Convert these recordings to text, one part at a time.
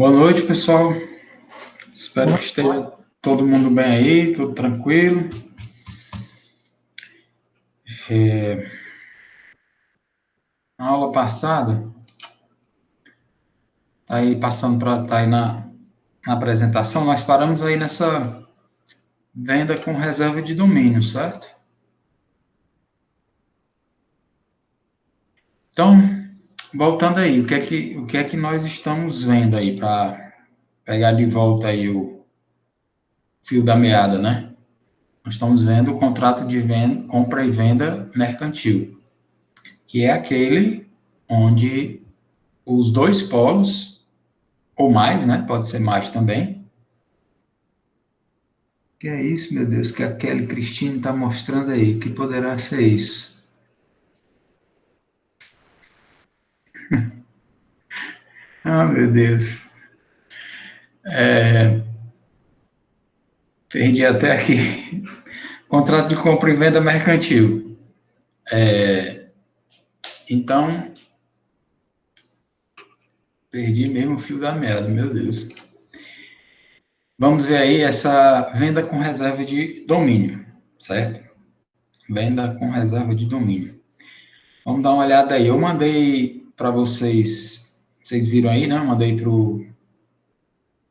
Boa noite, pessoal. Espero Boa que esteja todo mundo bem aí, tudo tranquilo. Na aula passada, tá aí passando para tá aí na apresentação, nós paramos aí nessa venda com reserva de domínio, certo? Então, voltando aí, o que é que nós estamos vendo aí para pegar de volta aí o fio da meada, né? Nós estamos vendo o contrato de venda, compra e venda mercantil, que é aquele onde os dois polos, ou mais, né? Pode ser mais também. Que é isso, meu Deus, que a Kelly Cristine está mostrando aí? Que poderá ser isso? Ah, meu Deus. Perdi até aqui. Contrato de compra e venda mercantil. Então, perdi mesmo o fio da meada, meu Deus. Vamos ver aí essa venda com reserva de domínio, certo? Venda com reserva de domínio. Vamos dar uma olhada aí. Eu mandei para vocês viram aí, né? Eu mandei para o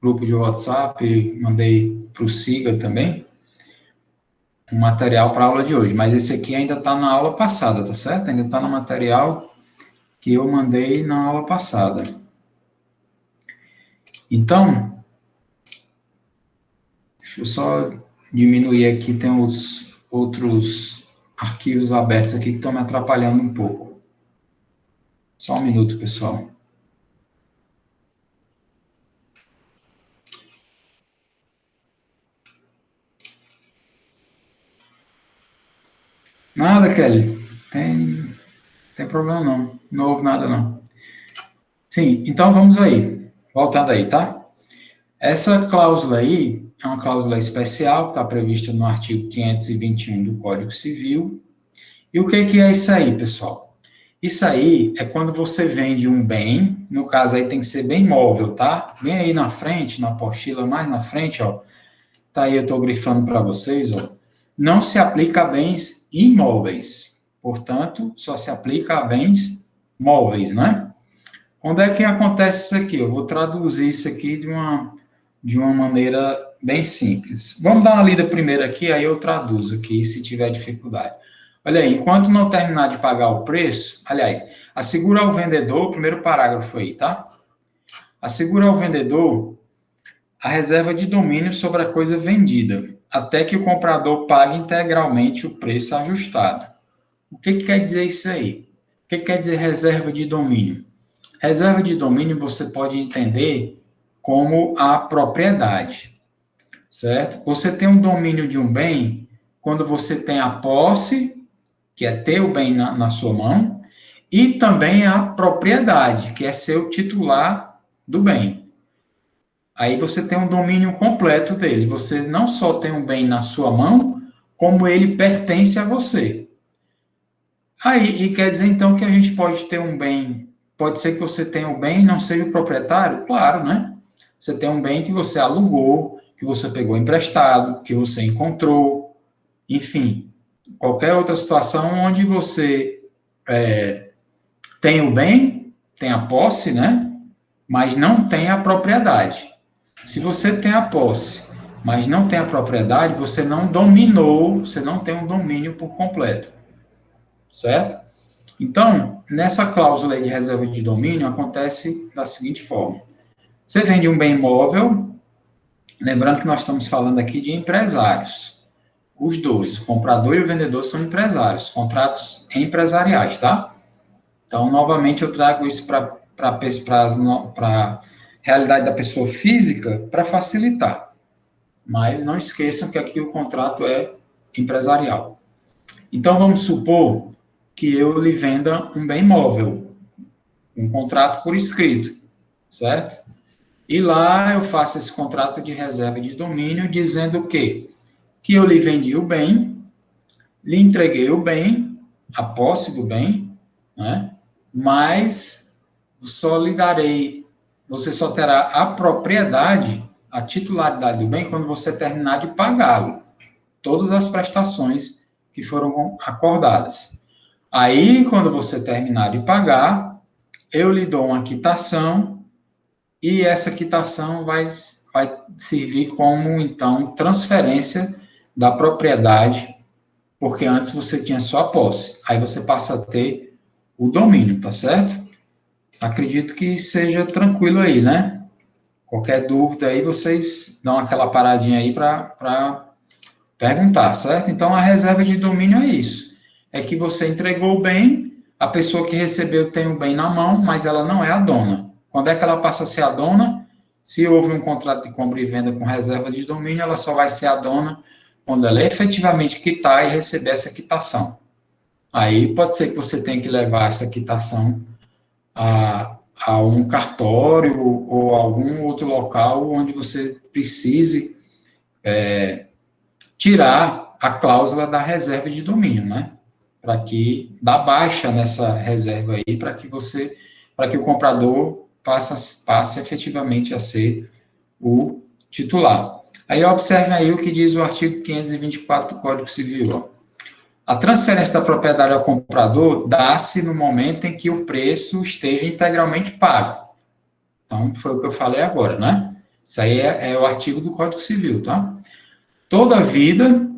grupo de WhatsApp, mandei para o Siga também, um material para a aula de hoje. Mas esse aqui ainda está na aula passada, tá certo? Ainda está no material que eu mandei na aula passada. Então, deixa eu só diminuir aqui, tem os outros arquivos abertos aqui que estão me atrapalhando um pouco. Só um minuto, pessoal. Nada, Kelly. Tem problema não. Não houve nada não. Sim, então vamos aí. Voltando aí, tá? Essa cláusula aí é uma cláusula especial que está prevista no artigo 521 do Código Civil. E o que é isso aí, pessoal? Isso aí é quando você vende um bem, no caso aí tem que ser bem móvel, tá? Bem aí na frente, na apostila mais na frente, ó. Tá aí, eu estou grifando para vocês, ó. Não se aplica a bens imóveis. Portanto, só se aplica a bens móveis, né? Quando é que acontece isso aqui? Eu vou traduzir isso aqui de uma maneira bem simples. Vamos dar uma lida primeiro aqui, aí eu traduzo aqui, se tiver dificuldade. Olha aí, enquanto não terminar de pagar o preço, aliás, assegura ao vendedor, primeiro parágrafo aí, tá? Assegura ao vendedor a reserva de domínio sobre a coisa vendida, até que o comprador pague integralmente o preço ajustado. O que quer dizer isso aí? O que quer dizer reserva de domínio? Reserva de domínio você pode entender como a propriedade, certo? Você tem um domínio de um bem quando você tem a posse, que é ter o bem na sua mão, e também a propriedade, que é ser o titular do bem. Aí você tem um domínio completo dele. Você não só tem um bem na sua mão, como ele pertence a você. Aí, e quer dizer então que a gente pode ter um bem, pode ser que você tenha um bem e não seja o proprietário? Claro, né? Você tem um bem que você alugou, que você pegou emprestado, que você encontrou, enfim, qualquer outra situação onde você tem o bem, tem a posse, né? Mas não tem a propriedade. Se você tem a posse, mas não tem a propriedade, você não dominou, você não tem um domínio por completo, certo? Então, nessa cláusula de reserva de domínio, acontece da seguinte forma: você vende um bem móvel, lembrando que nós estamos falando aqui de empresários. Os dois, o comprador e o vendedor, são empresários, contratos empresariais, tá? Então, novamente, eu trago isso para a realidade da pessoa física para facilitar. Mas não esqueçam que aqui o contrato é empresarial. Então, vamos supor que eu lhe venda um bem móvel, um contrato por escrito, certo? E lá eu faço esse contrato de reserva de domínio dizendo o quê? Que eu lhe vendi o bem, lhe entreguei o bem, a posse do bem, né? Mas só lhe darei você só terá a propriedade, a titularidade do bem, quando você terminar de pagá-lo. Todas as prestações que foram acordadas. Aí, quando você terminar de pagar, eu lhe dou uma quitação e essa quitação vai servir como, então, transferência da propriedade, porque antes você tinha só a posse. Aí você passa a ter o domínio, tá certo? Acredito que seja tranquilo aí, né? Qualquer dúvida aí, vocês dão aquela paradinha aí para perguntar, certo? Então, a reserva de domínio é isso. É que você entregou o bem, a pessoa que recebeu tem o bem na mão, mas ela não é a dona. Quando é que ela passa a ser a dona? Se houve um contrato de compra e venda com reserva de domínio, ela só vai ser a dona quando ela efetivamente quitar e receber essa quitação. Aí pode ser que você tenha que levar essa quitação a um cartório ou algum outro local onde você precise tirar a cláusula da reserva de domínio, né? Para que dá baixa nessa reserva aí, para que o comprador passe efetivamente a ser o titular. Aí observem aí o que diz o artigo 524 do Código Civil. Ó. A transferência da propriedade ao comprador dá-se no momento em que o preço esteja integralmente pago. Então, foi o que eu falei agora, né? Isso aí é o artigo do Código Civil, tá? Toda vida,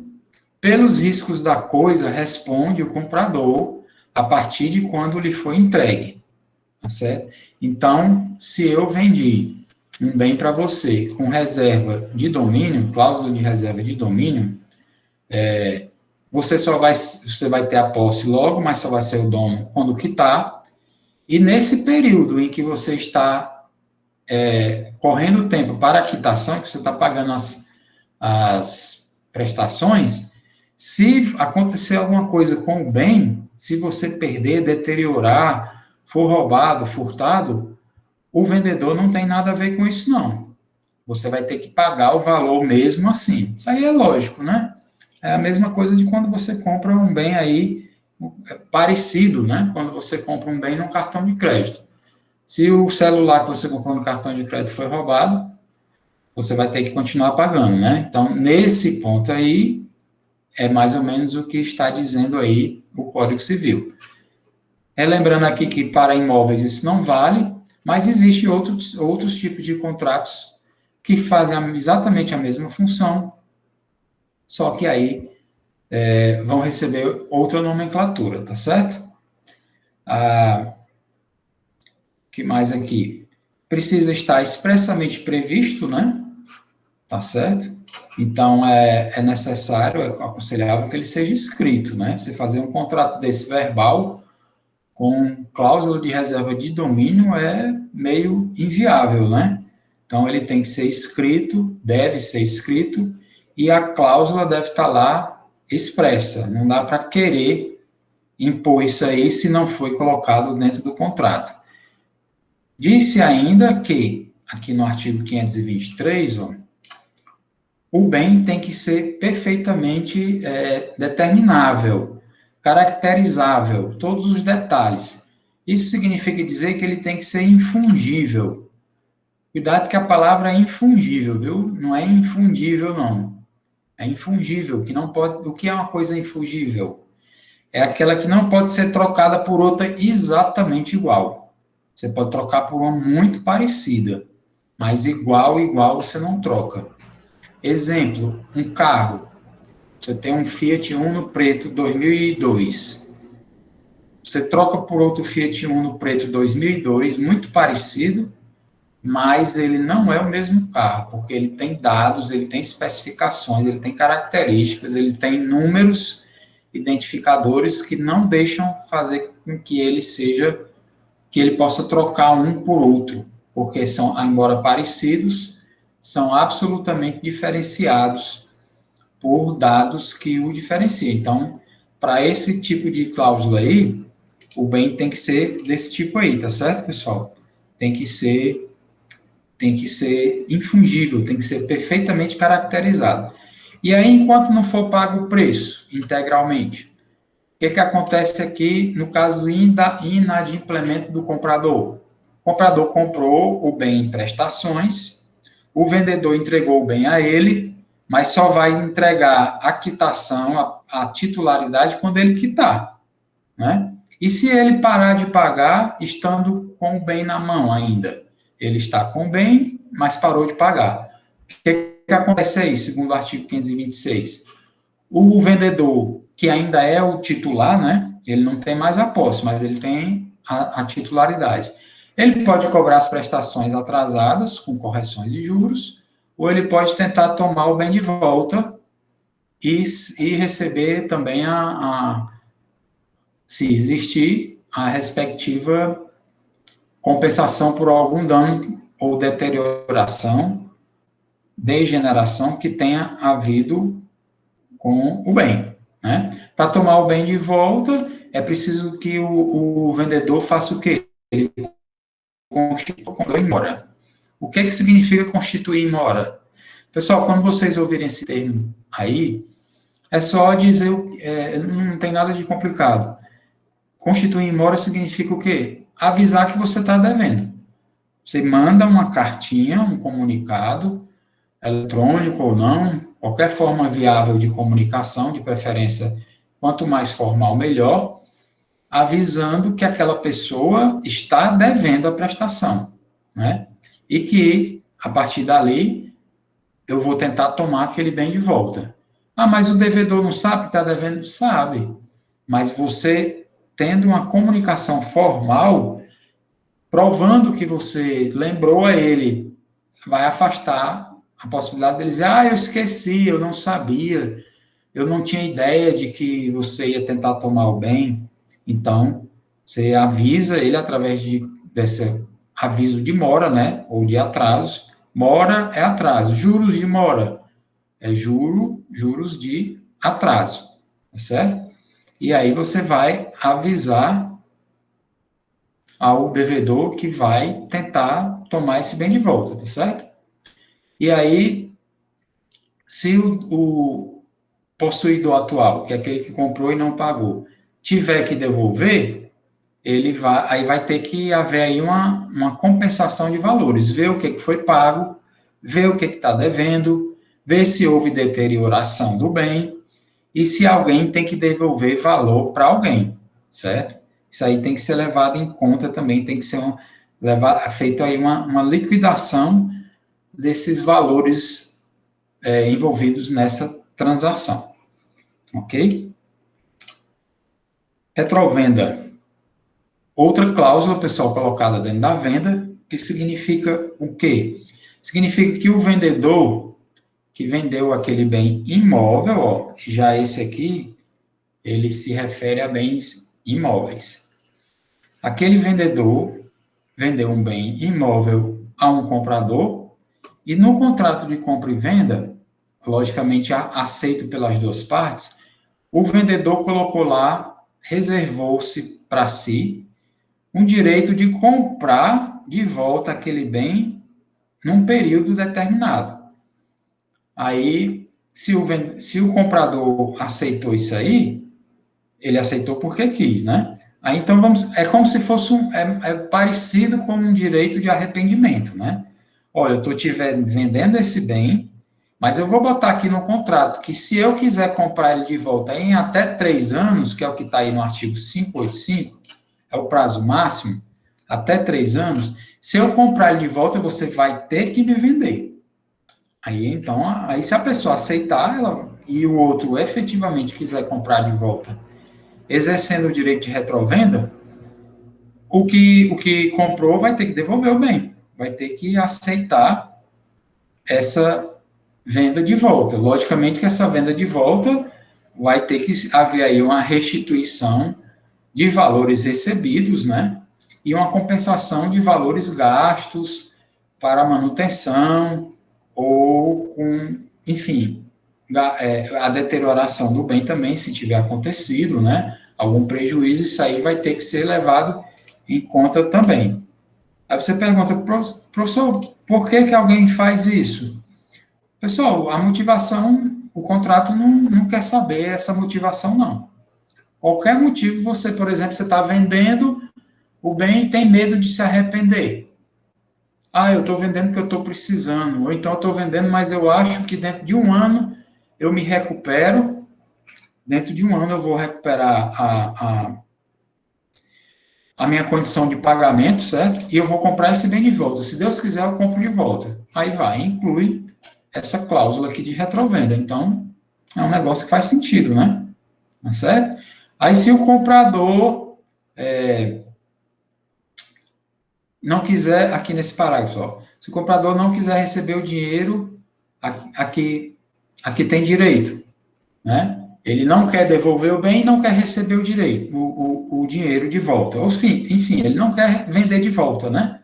pelos riscos da coisa, responde o comprador a partir de quando lhe foi entregue, tá certo? Então, se eu vendi um bem para você com reserva de domínio, cláusula de reserva de domínio, você vai ter a posse logo, mas só vai ser o dono quando quitar. E nesse período em que você está correndo o tempo para a quitação, que você está pagando as prestações, se acontecer alguma coisa com o bem, se você perder, deteriorar, for roubado, furtado, o vendedor não tem nada a ver com isso, não. Você vai ter que pagar o valor mesmo assim. Isso aí é lógico, né? É a mesma coisa de quando você compra um bem aí parecido, né? Quando você compra um bem no cartão de crédito. Se o celular que você comprou no cartão de crédito foi roubado, você vai ter que continuar pagando, né? Então, nesse ponto aí, é mais ou menos o que está dizendo aí o Código Civil. Lembrando aqui que para imóveis isso não vale, mas existem outros tipos de contratos que fazem exatamente a mesma função, só que aí vão receber outra nomenclatura, tá certo? Que mais aqui? Precisa estar expressamente previsto, né? Tá certo? Então, é necessário, é aconselhável que ele seja escrito, né? Você fazer um contrato desse verbal com cláusula de reserva de domínio é meio inviável, né? Então, ele tem que ser escrito, deve ser escrito, e a cláusula deve estar lá expressa. Não dá para querer impor isso aí se não foi colocado dentro do contrato. Disse ainda que, aqui no artigo 523, ó, o bem tem que ser perfeitamente determinável, caracterizável, todos os detalhes. Isso significa dizer que ele tem que ser infungível. Cuidado que a palavra é infungível, viu? Não é infundível, não. É infungível, que não pode. O que é uma coisa infungível? É aquela que não pode ser trocada por outra exatamente igual. Você pode trocar por uma muito parecida, mas igual você não troca. Exemplo, um carro. Você tem um Fiat Uno preto 2002. Você troca por outro Fiat Uno preto 2002, muito parecido, mas ele não é o mesmo carro, porque ele tem dados, ele tem especificações, ele tem características, ele tem números identificadores que não deixam fazer com que ele possa trocar um por outro, porque são, embora parecidos, são absolutamente diferenciados por dados que o diferenciam. Então, para esse tipo de cláusula aí, o bem tem que ser desse tipo aí, tá certo, pessoal? Tem que ser infungível, tem que ser perfeitamente caracterizado. E aí, enquanto não for pago o preço integralmente, o que acontece aqui no caso do inadimplemento do comprador? O comprador comprou o bem em prestações, o vendedor entregou o bem a ele, mas só vai entregar a quitação, a titularidade, quando ele quitar, né? E se ele parar de pagar, estando com o bem na mão ainda? Ele está com o bem, mas parou de pagar. O que acontece aí, segundo o artigo 526? O vendedor, que ainda é o titular, né? Ele não tem mais a posse, mas ele tem a titularidade. Ele pode cobrar as prestações atrasadas, com correções de juros, ou ele pode tentar tomar o bem de volta e receber também se existir, a respectiva compensação por algum dano ou deterioração, degeneração que tenha havido com o bem, né? Para tomar o bem de volta, é preciso que o vendedor faça o quê? Ele constitua em mora. O que significa constituir em mora? Pessoal, quando vocês ouvirem esse termo aí, é só dizer, não tem nada de complicado. Constituir em mora significa o quê? Avisar que você está devendo. Você manda uma cartinha, um comunicado, eletrônico ou não, qualquer forma viável de comunicação, de preferência, quanto mais formal, melhor, avisando que aquela pessoa está devendo a prestação, né? E que, a partir dali, eu vou tentar tomar aquele bem de volta. Ah, mas o devedor não sabe que está devendo? Sabe. Mas você, tendo uma comunicação formal, provando que você lembrou a ele, vai afastar a possibilidade dele dizer, eu esqueci, eu não sabia, eu não tinha ideia de que você ia tentar tomar o bem. Então, você avisa ele através desse aviso de mora, né, ou de atraso. Mora é atraso, juros de mora é juros de atraso, tá certo? E aí você vai avisar ao devedor que vai tentar tomar esse bem de volta, tá certo? E aí, se o possuidor atual, que é aquele que comprou e não pagou, tiver que devolver, aí vai ter que haver aí uma compensação de valores, ver o que foi pago, ver o que está devendo, ver se houve deterioração do bem e se alguém tem que devolver valor para alguém, certo? Isso aí tem que ser levado em conta também, tem que ser feito aí uma liquidação desses valores envolvidos nessa transação, ok? Retrovenda. Outra cláusula, pessoal, colocada dentro da venda, que significa o quê? Significa que o vendedor que vendeu aquele bem imóvel, ó, já esse aqui, ele se refere a bens imóveis. Aquele vendedor vendeu um bem imóvel a um comprador e no contrato de compra e venda, logicamente aceito pelas duas partes, o vendedor colocou lá, reservou-se para si um direito de comprar de volta aquele bem num período determinado. Aí, se o comprador aceitou isso aí, ele aceitou porque quis, né? Aí, então, é como se fosse parecido com um direito de arrependimento, né? Olha, eu estou te vendendo esse bem, mas eu vou botar aqui no contrato que se eu quiser comprar ele de volta em até 3 anos, que é o que está aí no artigo 585, é o prazo máximo, até 3 anos, se eu comprar ele de volta, você vai ter que me vender. Aí, então, se a pessoa aceitar e o outro efetivamente quiser comprar de volta, exercendo o direito de retrovenda, o que comprou vai ter que devolver o bem, vai ter que aceitar essa venda de volta. Logicamente que essa venda de volta vai ter que haver aí uma restituição de valores recebidos, né? E uma compensação de valores gastos para manutenção ou com, enfim, a deterioração do bem também, se tiver acontecido, né? Algum prejuízo, isso aí vai ter que ser levado em conta também. Aí você pergunta, professor, por que alguém faz isso? Pessoal, a motivação, o contrato não quer saber essa motivação, não. Qualquer motivo, você, por exemplo, você está vendendo o bem tem medo de se arrepender. Ah, eu estou vendendo porque eu estou precisando. Ou então eu estou vendendo, mas eu acho que dentro de um ano eu me recupero. Dentro de um ano eu vou recuperar a minha condição de pagamento, certo? E eu vou comprar esse bem de volta. Se Deus quiser, eu compro de volta. Aí vai, inclui essa cláusula aqui de retrovenda. Então, é um negócio que faz sentido, né? Tá certo? Aí, se o comprador não quiser, aqui nesse parágrafo, ó, se o comprador não quiser receber o dinheiro, aqui tem direito, né? Ele não quer devolver o bem e não quer receber o direito, o dinheiro de volta. Enfim, ele não quer vender de volta, né?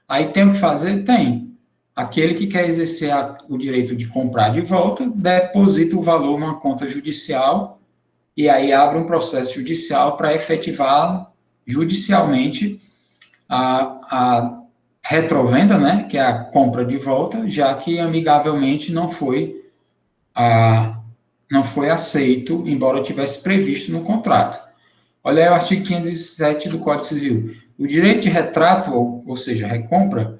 Aí tem o que fazer? Tem. Aquele que quer exercer o direito de comprar de volta, deposita o valor numa conta judicial e aí abre um processo judicial para efetivar judicialmente a retrovenda, né, que é a compra de volta, já que amigavelmente não foi aceito, embora tivesse previsto no contrato. Olha aí o artigo 507 do Código Civil. O direito de retrato, ou seja, recompra,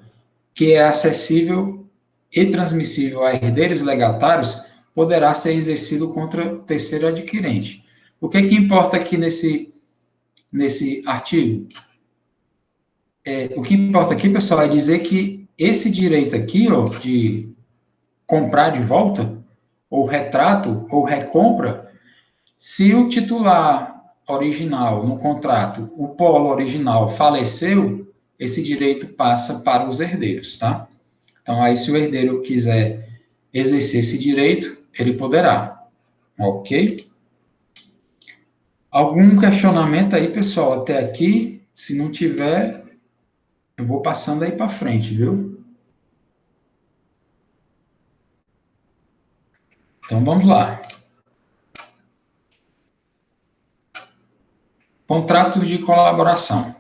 que é acessível e transmissível a herdeiros legatários, poderá ser exercido contra terceiro adquirente. O que importa aqui nesse artigo? O que importa aqui, pessoal, é dizer que esse direito aqui, ó, de comprar de volta, ou retrato, ou recompra, se o titular original no contrato, o polo original, faleceu, esse direito passa para os herdeiros, tá? Então, aí, se o herdeiro quiser exercer esse direito, ele poderá, ok? Algum questionamento aí, pessoal, até aqui? Se não tiver, eu vou passando aí para frente, viu? Então, vamos lá. Contratos de colaboração.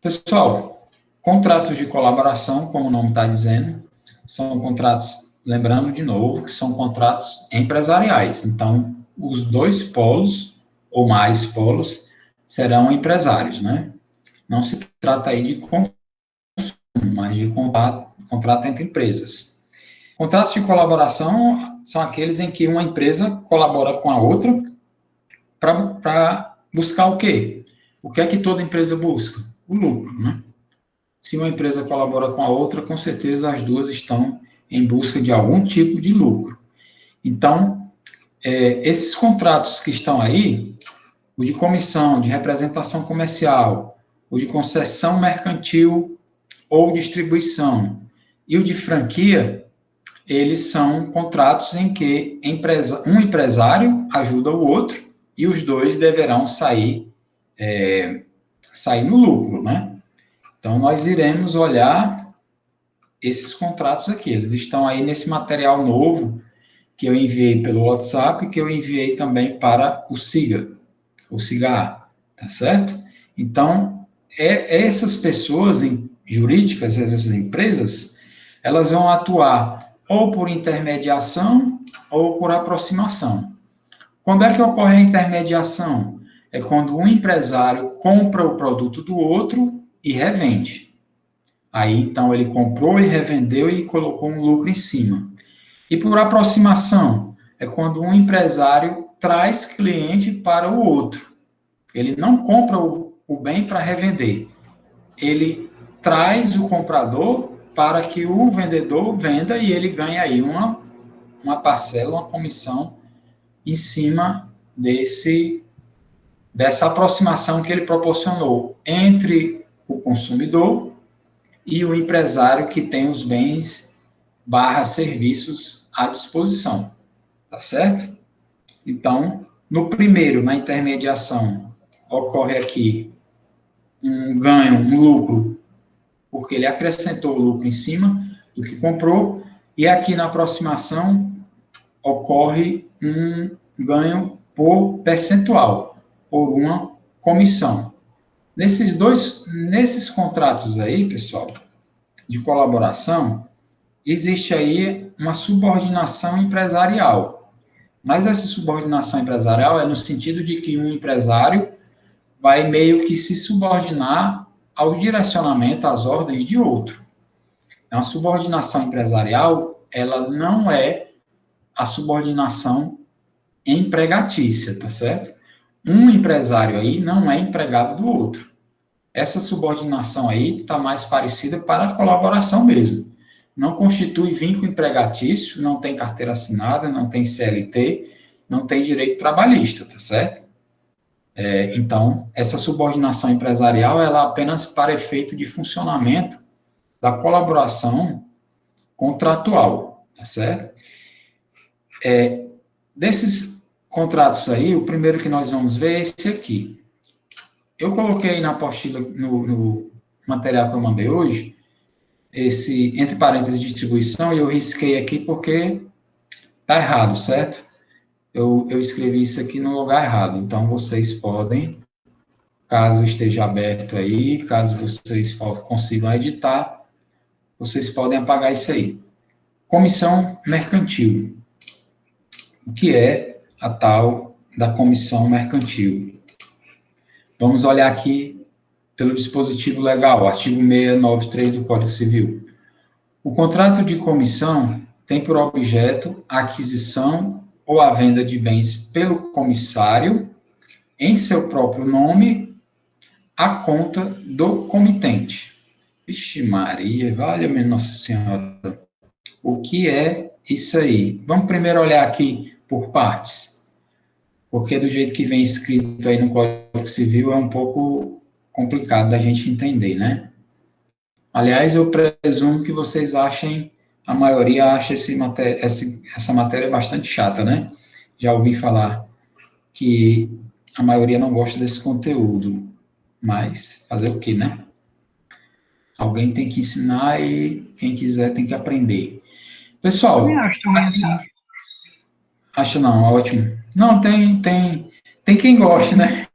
Pessoal, contratos de colaboração, como o nome está dizendo, são contratos, lembrando de novo, que são contratos empresariais. Então, os dois polos, ou mais polos, serão empresários, né? Não se trata aí de consumo, mas de contrato entre empresas. Contratos de colaboração são aqueles em que uma empresa colabora com a outra para buscar o quê? O que é que toda empresa busca? O lucro, né? Se uma empresa colabora com a outra, com certeza as duas estão em busca de algum tipo de lucro. Então, esses contratos que estão aí, o de comissão, de representação comercial, o de concessão mercantil ou distribuição e o de franquia, eles são contratos em que um empresário ajuda o outro e os dois deverão sair no lucro, né? Então, nós iremos olhar esses contratos aqui. Eles estão aí nesse material novo que eu enviei pelo WhatsApp, que eu enviei também para o SIGA, tá certo? Então, essas pessoas jurídicas, essas empresas, elas vão atuar ou por intermediação ou por aproximação. Quando é que ocorre a intermediação? É quando um empresário compra o produto do outro e revende. Aí, então, ele comprou e revendeu e colocou um lucro em cima. E por aproximação, é quando um empresário traz cliente para o outro. Ele não compra o bem para revender. Ele traz o comprador para que o vendedor venda e ele ganha aí uma parcela, uma comissão em cima dessa aproximação que ele proporcionou entre o consumidor e o empresário que tem os bens / serviços à disposição, tá certo? Então, no primeiro, na intermediação, ocorre aqui um ganho, um lucro, porque ele acrescentou o lucro em cima do que comprou, e aqui na aproximação ocorre um ganho por percentual, por uma comissão. Nesses contratos aí, pessoal, de colaboração, existe aí uma subordinação empresarial. Mas essa subordinação empresarial é no sentido de que um empresário vai meio que se subordinar ao direcionamento, às ordens de outro. Então, a subordinação empresarial, ela não é a subordinação empregatícia, tá certo? Um empresário aí não é empregado do outro. Essa subordinação aí está mais parecida para a colaboração mesmo. Não constitui vínculo empregatício, não tem carteira assinada, não tem CLT, não tem direito trabalhista, tá certo? Então, essa subordinação empresarial, ela é apenas para efeito de funcionamento da colaboração contratual, tá certo? Desses contratos aí, o primeiro que nós vamos ver é esse aqui. Eu coloquei na apostila, no material que eu mandei hoje, esse, entre parênteses, distribuição, e eu risquei aqui porque tá errado, certo? Eu escrevi isso aqui no lugar errado, então vocês podem, caso esteja aberto aí, caso vocês consigam editar, vocês podem apagar isso aí. Comissão mercantil. O que é a tal da comissão mercantil? Vamos olhar aqui pelo dispositivo legal, artigo 693 do Código Civil. O contrato de comissão tem por objeto a aquisição ou a venda de bens pelo comissário, em seu próprio nome, à conta do comitente. Vixe Maria, valha-me Nossa Senhora. O que é isso aí? Vamos primeiro olhar aqui por partes, porque do jeito que vem escrito aí no Código Civil é um pouco complicado da gente entender, né? Aliás, eu presumo que vocês achem, a maioria acha essa matéria bastante chata, né? Já ouvi falar que a maioria não gosta desse conteúdo, mas fazer o quê, né? Alguém tem que ensinar e quem quiser tem que aprender. Pessoal, Eu acho também assim. Acho não, ótimo. Não, tem quem goste, né?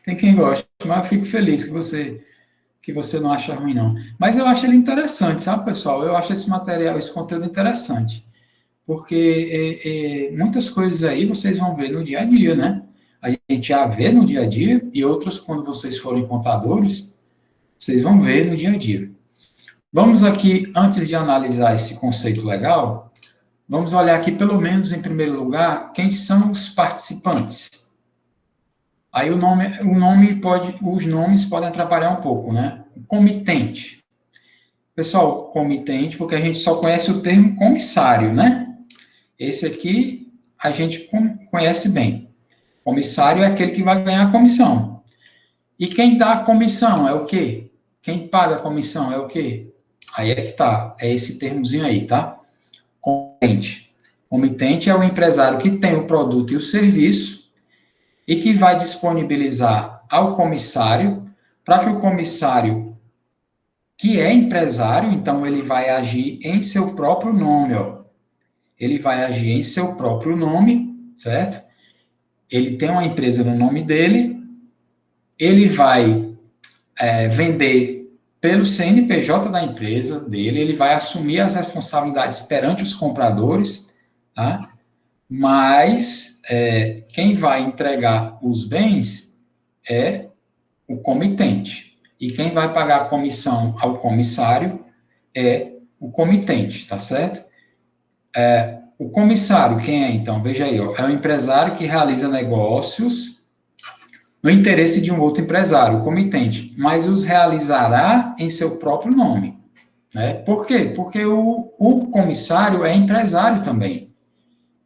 Tem quem goste, mas eu fico feliz que você não acha ruim, não. Mas eu acho ele interessante, sabe, pessoal? Eu acho esse material, esse conteúdo interessante. Porque muitas coisas aí vocês vão ver no dia a dia, né? A gente já vê no dia a dia, e outras, quando vocês forem contadores, vocês vão ver no dia a dia. Vamos aqui, antes de analisar esse conceito legal, vamos olhar aqui, pelo menos em primeiro lugar, quem são os participantes. Aí os nomes podem atrapalhar um pouco, né? Comitente. Pessoal, comitente, porque a gente só conhece o termo comissário, né? Esse aqui a gente conhece bem. Comissário é aquele que vai ganhar a comissão. E quem dá a comissão é o quê? Quem paga a comissão é o quê? Aí é que tá, é esse termozinho aí, tá? Comitente. Comitente é o empresário que tem o produto e o serviço e que vai disponibilizar ao comissário para que o comissário, que é empresário, então ele vai agir em seu próprio nome, ó. Ele vai agir em seu próprio nome, certo? Ele tem uma empresa no nome dele, ele vai vender pelo CNPJ da empresa dele, ele vai assumir as responsabilidades perante os compradores, tá? Mas quem vai entregar os bens é o comitente. E quem vai pagar a comissão ao comissário é o comitente, tá certo? O comissário, quem é então? Veja aí, ó, é um empresário que realiza negócios no interesse de um outro empresário, o comitente, mas os realizará em seu próprio nome. Né? Por quê? Porque o comissário é empresário também.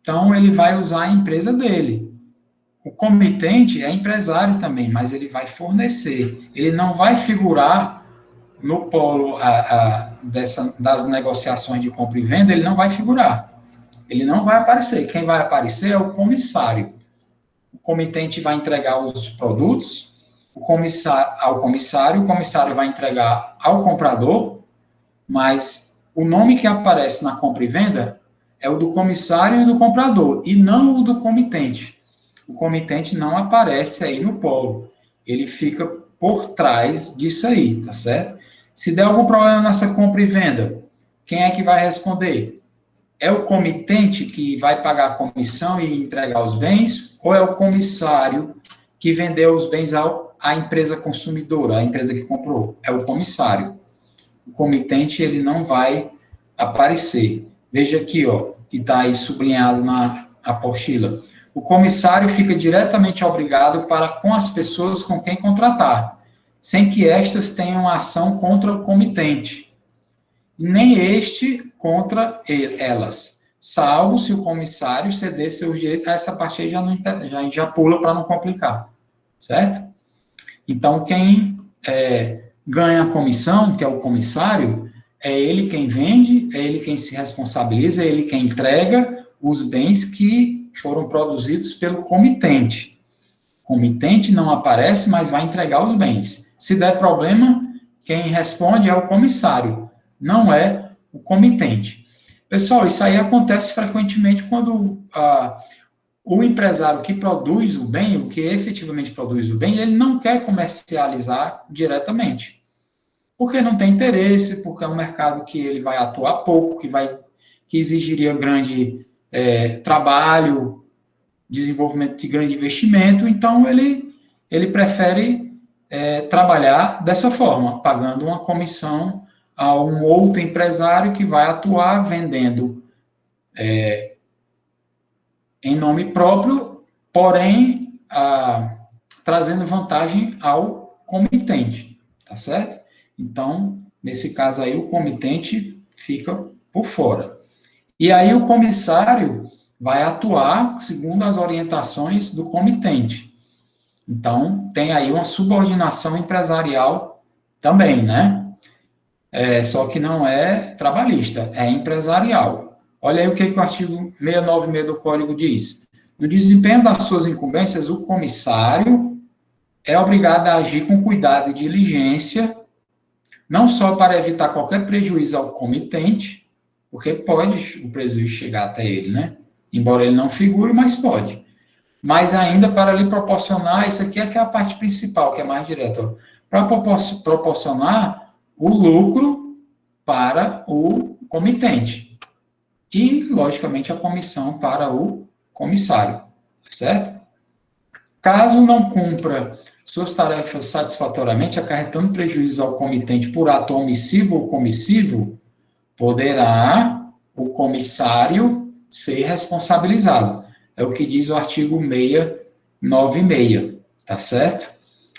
Então, ele vai usar a empresa dele. O comitente é empresário também, mas ele vai fornecer. Ele não vai figurar no polo das negociações de compra e venda, ele não vai figurar. Ele não vai aparecer. Quem vai aparecer é o comissário. O comitente vai entregar os produtos ao comissário, o comissário vai entregar ao comprador, mas o nome que aparece na compra e venda é o do comissário e do comprador, e não o do comitente. O comitente não aparece aí no polo. Ele fica por trás disso aí, tá certo? Se der algum problema nessa compra e venda, quem é que vai responder? É o comitente que vai pagar a comissão e entregar os bens, ou é o comissário que vendeu os bens ao a empresa consumidora, a empresa que comprou? É o comissário. O comitente, ele não vai aparecer. Veja aqui, ó, que está aí sublinhado na apostila. O comissário fica diretamente obrigado para com as pessoas com quem contratar, sem que estas tenham ação contra o comitente, nem este contra elas, salvo se o comissário ceder seus direitos. Essa parte aí já pula para não complicar, certo? Então, quem ganha a comissão, que é o comissário, é ele quem vende, é ele quem se responsabiliza, é ele quem entrega os bens que foram produzidos pelo comitente. O comitente não aparece, mas vai entregar os bens. Se der problema, quem responde é o comissário, não é o comitente. Pessoal, isso aí acontece frequentemente quando o empresário que produz o bem, o que efetivamente produz o bem, ele não quer comercializar diretamente. Porque não tem interesse, porque é um mercado que ele vai atuar pouco, que exigiria grande trabalho, desenvolvimento de grande investimento, então ele prefere trabalhar dessa forma, pagando uma comissão a um outro empresário que vai atuar vendendo em nome próprio, porém trazendo vantagem ao comitente, tá certo? Então, nesse caso aí, o comitente fica por fora. E aí o comissário vai atuar segundo as orientações do comitente. Então, tem aí uma subordinação empresarial também, né? Só que não é trabalhista, é empresarial. Olha aí o que o artigo 696 do Código diz. No desempenho das suas incumbências, o comissário é obrigado a agir com cuidado e diligência, não só para evitar qualquer prejuízo ao comitente, porque pode o prejuízo chegar até ele, né? Embora ele não figure, mas pode. Mas ainda para lhe proporcionar, isso aqui é que é a parte principal, que é mais direta, para proporcionar o lucro para o comitente e, logicamente, a comissão para o comissário, certo? Caso não cumpra suas tarefas satisfatoriamente, acarretando prejuízo ao comitente por ato omissivo ou comissivo, poderá o comissário ser responsabilizado. É o que diz o artigo 696, tá certo?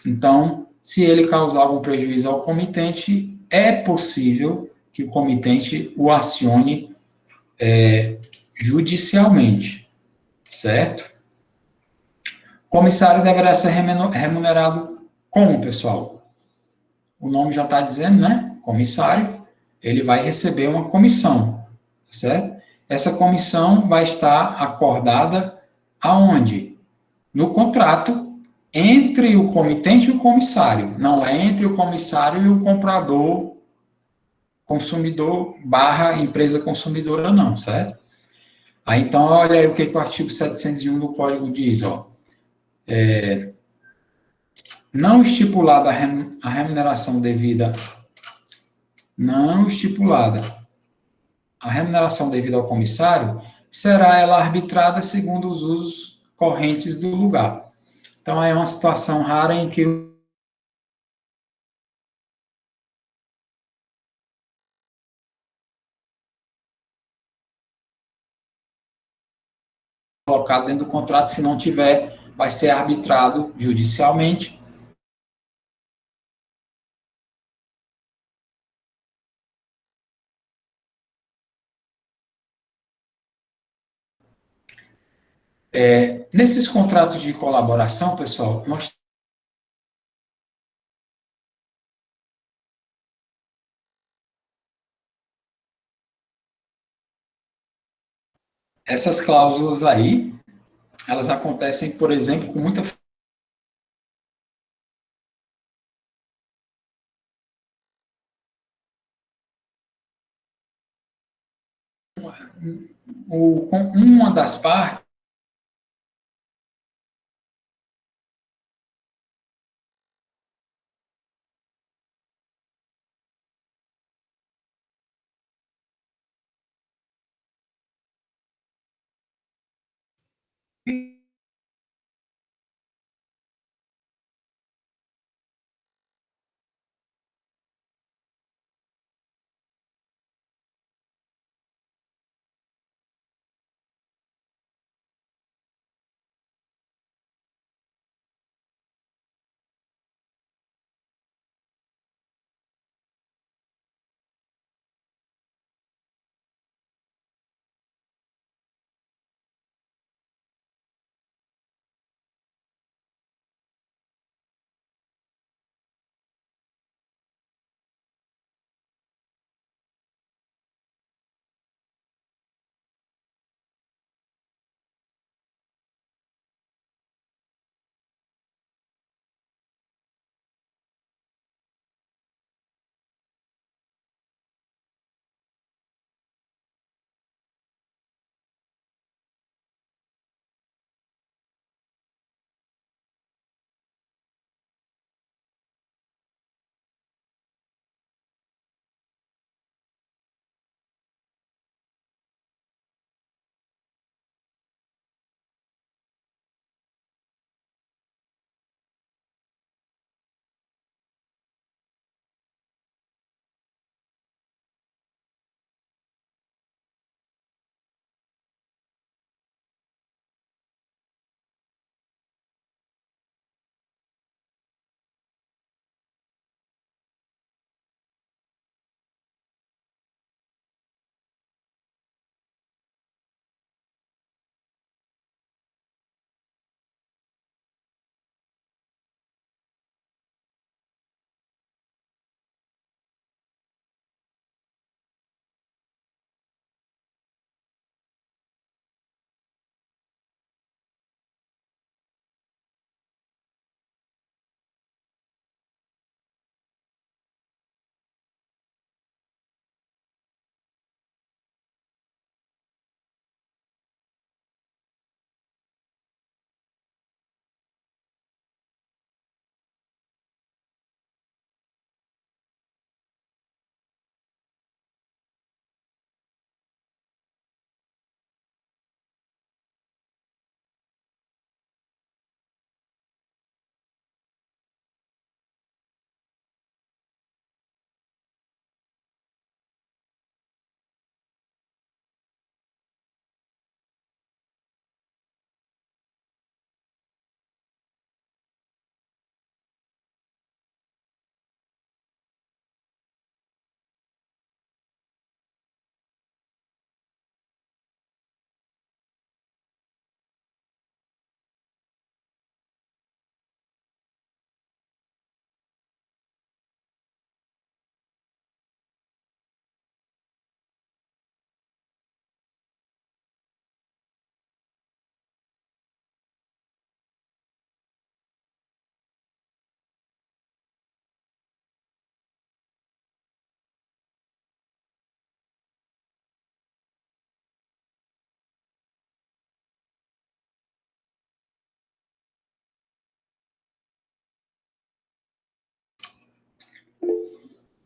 Então, se ele causar algum prejuízo ao comitente, é possível que o comitente o acione judicialmente, certo? O comissário deverá ser remunerado como, pessoal? O nome já está dizendo, né? Comissário, ele vai receber uma comissão, certo? Essa comissão vai estar acordada aonde? No contrato entre o comitente e o comissário. Não é entre o comissário e o comprador, consumidor barra empresa consumidora, não, certo? Aí, então, olha aí o que o artigo 701 do Código diz, ó. Não estipulada a remuneração devida, não estipulada a remuneração devida ao comissário, será ela arbitrada segundo os usos correntes do lugar. Então, é uma situação rara em que colocado dentro do contrato, se não tiver, vai ser arbitrado judicialmente. Nesses contratos de colaboração, pessoal, nós essas cláusulas aí, elas acontecem, por exemplo, com muita com uma das partes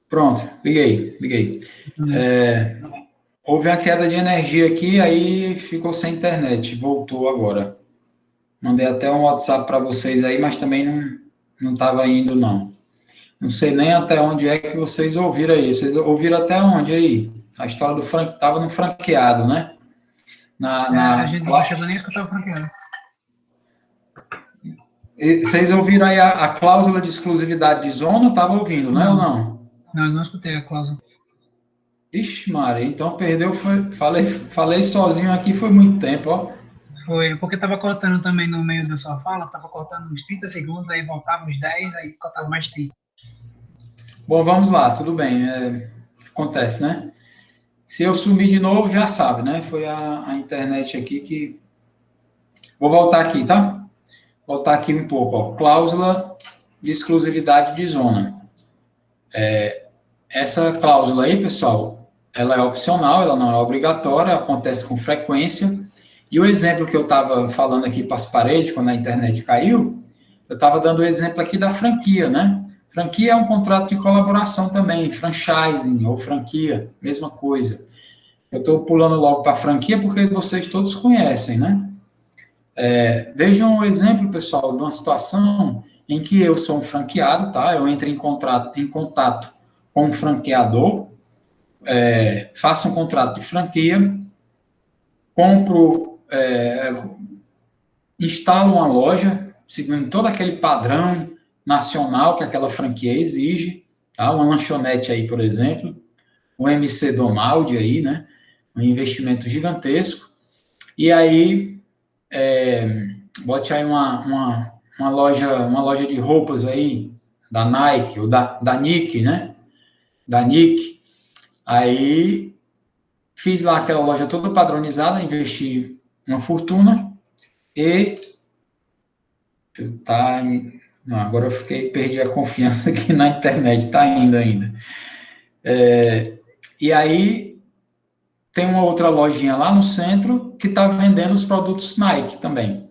Pronto, liguei. Houve a queda de energia aqui, aí ficou sem internet, voltou agora. Mandei até um WhatsApp para vocês aí, mas também não estava indo, não. Não sei nem até onde é que vocês ouviram aí. Vocês ouviram até onde aí? A história do Frank estava no franqueado, né? A gente não chegou nem a escutar o franqueado. Vocês ouviram aí a cláusula de exclusividade de zona? Estava ouvindo, né ou não? Não escutei a cláusula. Ixi, Maria, então perdeu, falei sozinho aqui, foi muito tempo, ó. Foi, porque estava cortando também no meio da sua fala, estava cortando uns 30 segundos, aí voltava uns 10, aí cortava mais 30. Bom, vamos lá, tudo bem. Acontece, né? Se eu sumir de novo, já sabe, né? Foi a internet aqui que. Vou voltar aqui, tá? Voltar aqui um pouco, ó. Cláusula de exclusividade de zona. Essa cláusula aí, pessoal, ela é opcional, ela não é obrigatória, acontece com frequência. E o exemplo que eu estava falando aqui para as paredes, quando a internet caiu, eu estava dando o exemplo aqui da franquia, né? Franquia é um contrato de colaboração também, franchising ou franquia, mesma coisa. Eu estou pulando logo para a franquia porque vocês todos conhecem, né? Vejam um exemplo, pessoal, de uma situação em que eu sou um franqueado, tá? Eu entro em contato com um franqueador, faço um contrato de franquia, compro, instalo uma loja, seguindo todo aquele padrão nacional que aquela franquia exige, tá? Uma lanchonete aí, por exemplo, um MC Domaldi aí, né? Um investimento gigantesco. E aí, bote aí uma loja de roupas aí, da Nike, ou da Nick, né? Da Nick. Aí, fiz lá aquela loja toda padronizada, investi uma fortuna e tá, não, agora perdi a confiança aqui na internet, tá indo ainda. E aí tem uma outra lojinha lá no centro que tá vendendo os produtos Nike também.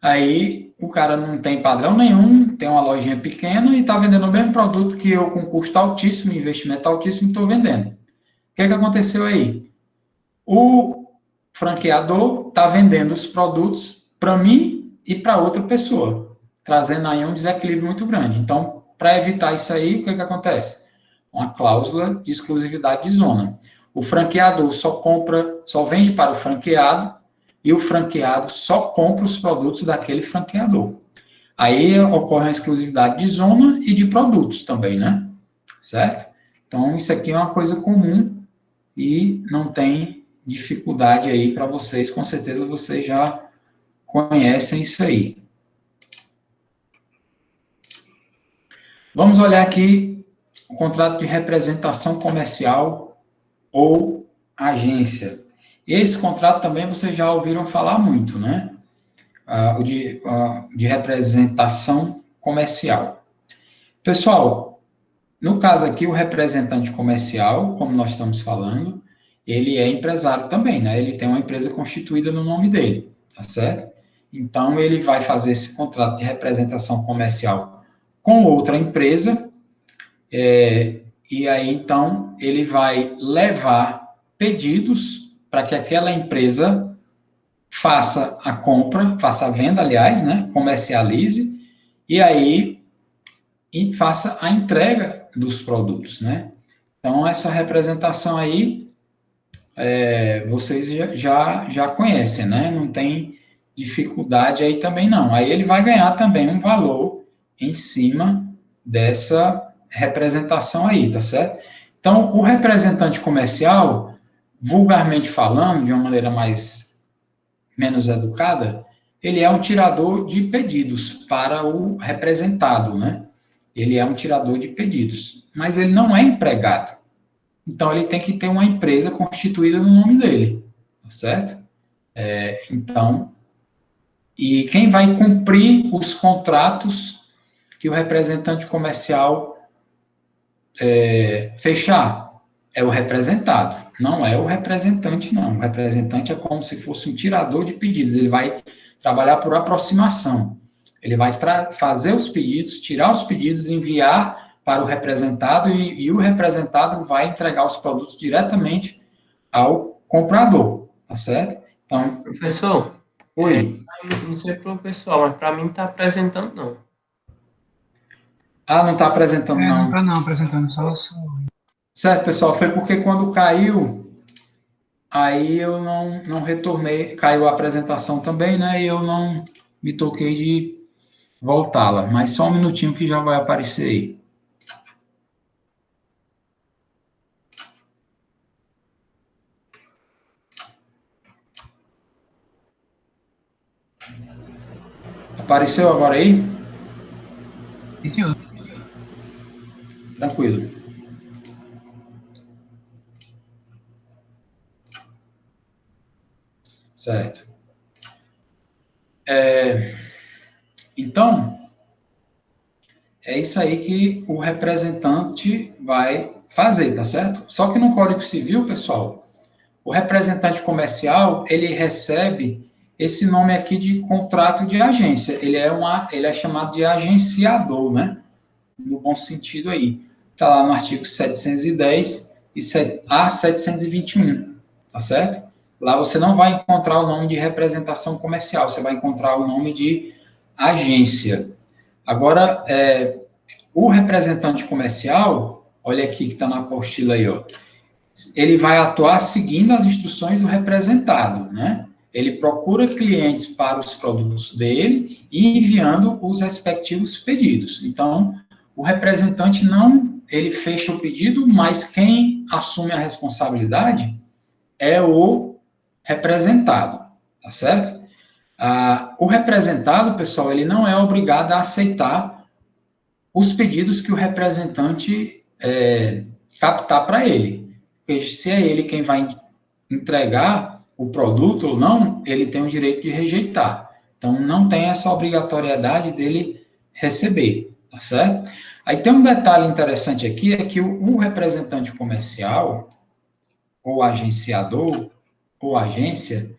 Aí o cara não tem padrão nenhum, tem uma lojinha pequena e tá vendendo o mesmo produto que eu com custo altíssimo, investimento altíssimo, estou vendendo. O que aconteceu aí? O franqueador está vendendo os produtos para mim e para outra pessoa, trazendo aí um desequilíbrio muito grande. Então, para evitar isso aí, o que acontece? Uma cláusula de exclusividade de zona. O franqueador só vende para o franqueado e o franqueado só compra os produtos daquele franqueador. Aí ocorre a exclusividade de zona e de produtos também, né? Certo? Então, isso aqui é uma coisa comum e não tem dificuldade aí para vocês, com certeza vocês já conhecem isso aí. Vamos olhar aqui o contrato de representação comercial ou agência. Esse contrato também vocês já ouviram falar muito, né? O de representação comercial. Pessoal, no caso aqui, o representante comercial, como nós estamos falando, ele é empresário também, né? Ele tem uma empresa constituída no nome dele, tá certo? Então, ele vai fazer esse contrato de representação comercial com outra empresa, e aí, então, ele vai levar pedidos para que aquela empresa faça a compra, faça a venda, aliás, né? Comercialize, e aí faça a entrega dos produtos, né? Então, essa representação aí, vocês já conhecem, né? Não tem dificuldade aí também não. Aí ele vai ganhar também um valor em cima dessa representação aí, tá certo? Então, o representante comercial, vulgarmente falando, de uma maneira menos educada, ele é um tirador de pedidos para o representado, né? Ele é um tirador de pedidos, mas ele não é empregado. Então, ele tem que ter uma empresa constituída no nome dele, tá certo? Então, e quem vai cumprir os contratos que o representante comercial fechar é o representado, não é o representante, não. O representante é como se fosse um tirador de pedidos, ele vai trabalhar por aproximação. Ele vai fazer os pedidos, tirar os pedidos, enviar para o representado e o representado vai entregar os produtos diretamente ao comprador, tá certo? Então, Professor, oi. não sei pro pessoal, mas para mim não está apresentando, não. Ah, não está apresentando, Não não. tá não apresentando, só. Certo, pessoal, foi porque quando caiu, aí eu não retornei, caiu a apresentação também, né? E eu não me toquei de voltá-la. Mas só um minutinho que já vai aparecer aí. Apareceu agora aí? Tranquilo. Certo. Então, é isso aí que o representante vai fazer, tá certo? Só que no Código Civil, pessoal, o representante comercial, ele recebe esse nome aqui de contrato de agência. Ele é chamado de agenciador, né? No bom sentido aí. Está lá no artigo 710 e a 721, tá certo? Lá você não vai encontrar o nome de representação comercial, você vai encontrar o nome de agência. Agora, o representante comercial, olha aqui que está na apostila aí, ó, ele vai atuar seguindo as instruções do representado, né? Ele procura clientes para os produtos dele e enviando os respectivos pedidos. Então, o representante não, ele fecha o pedido, mas quem assume a responsabilidade é o representado, tá certo? O representado, pessoal, ele não é obrigado a aceitar os pedidos que o representante captar para ele. Porque se é ele quem vai entregar o produto ou não, ele tem o direito de rejeitar. Então, não tem essa obrigatoriedade dele receber, tá certo? Aí tem um detalhe interessante aqui, é que o representante comercial, ou agenciador, ou agência,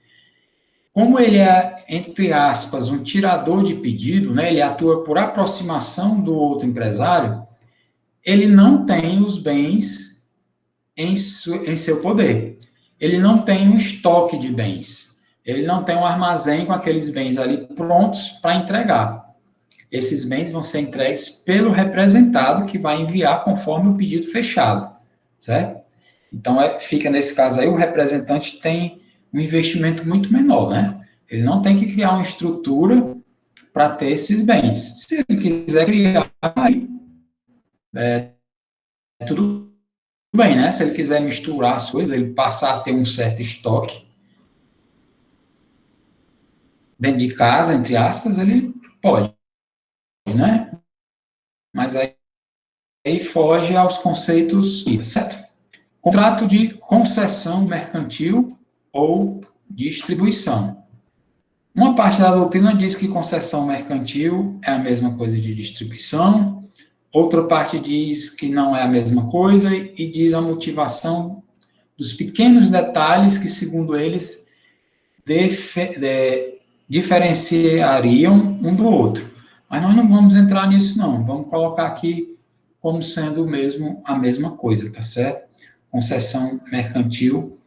como ele é, entre aspas, um tirador de pedido, né, ele atua por aproximação do outro empresário, ele não tem os bens em seu poder. Ele não tem um estoque de bens. Ele não tem um armazém com aqueles bens ali prontos para entregar. Esses bens vão ser entregues pelo representado que vai enviar conforme o pedido fechado, certo? Então, fica nesse caso aí, o representante tem um investimento muito menor, né? Ele não tem que criar uma estrutura para ter esses bens. Se ele quiser criar, aí, tudo bem, né? Se ele quiser misturar as coisas, ele passar a ter um certo estoque dentro de casa, entre aspas, ele pode, né? Mas aí foge aos conceitos, certo? Contrato de concessão mercantil ou distribuição. Uma parte da doutrina diz que concessão mercantil é a mesma coisa de distribuição, outra parte diz que não é a mesma coisa e diz a motivação dos pequenos detalhes que, segundo eles, diferenciariam um do outro. Mas nós não vamos entrar nisso, não. Vamos colocar aqui como sendo a mesma coisa, tá certo? Concessão mercantil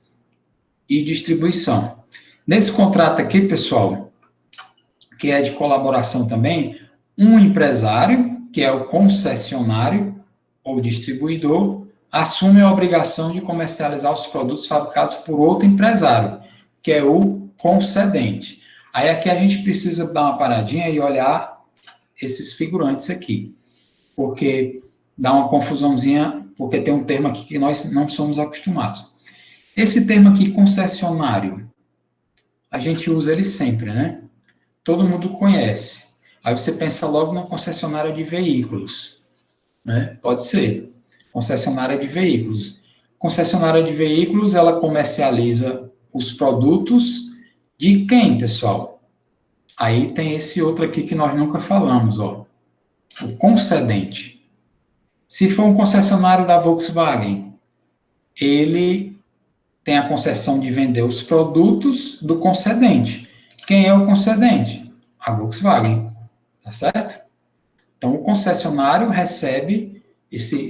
e distribuição. Nesse contrato aqui, pessoal, que é de colaboração também, um empresário, que é o concessionário ou distribuidor, assume a obrigação de comercializar os produtos fabricados por outro empresário, que é o concedente. Aí aqui a gente precisa dar uma paradinha e olhar esses figurantes aqui, porque dá uma confusãozinha, porque tem um termo aqui que nós não somos acostumados. Esse termo aqui, concessionário, a gente usa ele sempre, né? Todo mundo conhece. Aí você pensa logo na concessionária de veículos, né? Pode ser. Concessionária de veículos. Concessionária de veículos, ela comercializa os produtos de quem, pessoal? Aí tem esse outro aqui que nós nunca falamos, ó. O concedente. Se for um concessionário da Volkswagen, ele tem a concessão de vender os produtos do concedente. Quem é o concedente? A Volkswagen, tá certo? Então, o concessionário recebe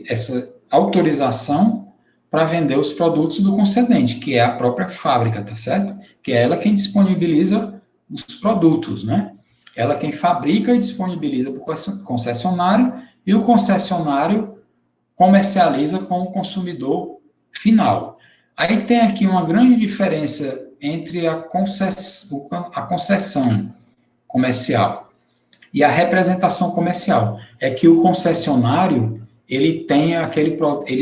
essa autorização para vender os produtos do concedente, que é a própria fábrica, tá certo? Que é ela quem disponibiliza os produtos, né? Ela quem fabrica e disponibiliza para o concessionário, e o concessionário comercializa com o consumidor final. Aí tem aqui uma grande diferença entre a concessão comercial e a representação comercial. É que o concessionário, ele